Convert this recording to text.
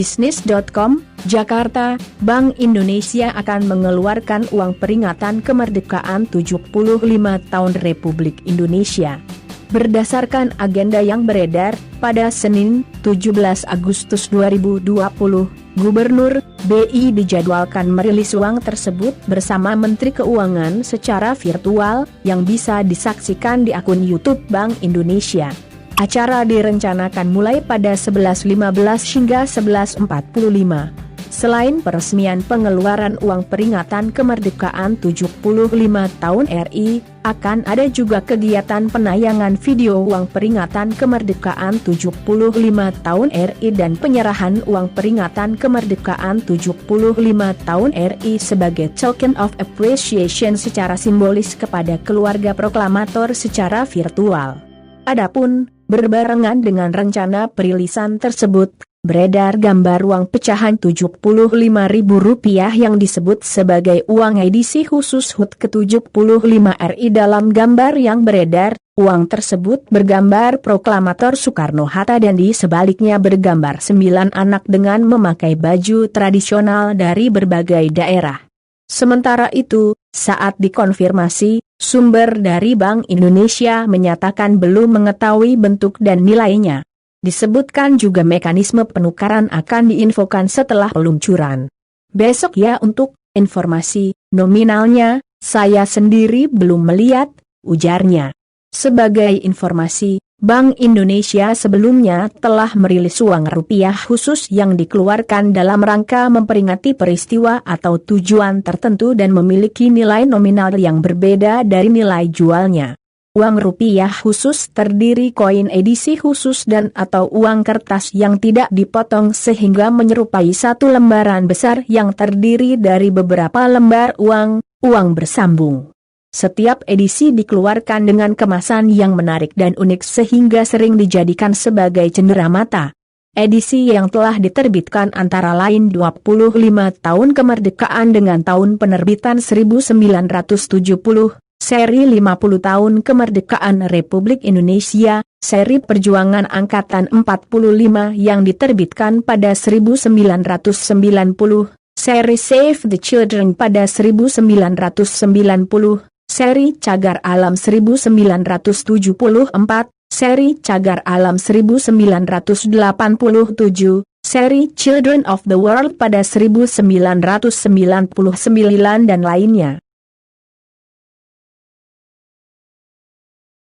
Bisnis.com, Jakarta, Bank Indonesia akan mengeluarkan uang peringatan kemerdekaan 75 tahun Republik Indonesia. Berdasarkan agenda yang beredar, pada Senin, 17 Agustus 2020, Gubernur BI dijadwalkan merilis uang tersebut bersama Menteri Keuangan secara virtual, yang bisa disaksikan di akun YouTube Bank Indonesia. Acara direncanakan mulai pada 11.15 hingga 11.45. Selain peresmian pengeluaran uang peringatan kemerdekaan 75 tahun RI, akan ada juga kegiatan penayangan video uang peringatan kemerdekaan 75 tahun RI dan penyerahan uang peringatan kemerdekaan 75 tahun RI sebagai token of appreciation secara simbolis kepada keluarga proklamator secara virtual. Adapun, berbarengan dengan rencana perilisan tersebut, beredar gambar uang pecahan Rp75.000 yang disebut sebagai uang edisi khusus HUT ke-75 RI. Dalam gambar yang beredar, uang tersebut bergambar proklamator Soekarno-Hatta dan di sebaliknya bergambar 9 anak dengan memakai baju tradisional dari berbagai daerah. Sementara itu, saat dikonfirmasi, sumber dari Bank Indonesia menyatakan belum mengetahui bentuk dan nilainya. Disebutkan juga mekanisme penukaran akan diinfokan setelah peluncuran. Besok ya untuk informasi nominalnya, saya sendiri belum melihat, ujarnya. Sebagai informasi, Bank Indonesia sebelumnya telah merilis uang rupiah khusus yang dikeluarkan dalam rangka memperingati peristiwa atau tujuan tertentu dan memiliki nilai nominal yang berbeda dari nilai jualnya. Uang rupiah khusus terdiri koin edisi khusus dan atau uang kertas yang tidak dipotong sehingga menyerupai satu lembaran besar yang terdiri dari beberapa lembar uang bersambung. Setiap edisi dikeluarkan dengan kemasan yang menarik dan unik sehingga sering dijadikan sebagai cenderamata. Edisi yang telah diterbitkan antara lain 25 tahun kemerdekaan dengan tahun penerbitan 1970, seri 50 tahun kemerdekaan Republik Indonesia, seri Perjuangan Angkatan 45 yang diterbitkan pada 1990, seri Save the Children pada 1990, seri Cagar Alam 1974, seri Cagar Alam 1987, seri Children of the World pada 1999 dan lainnya.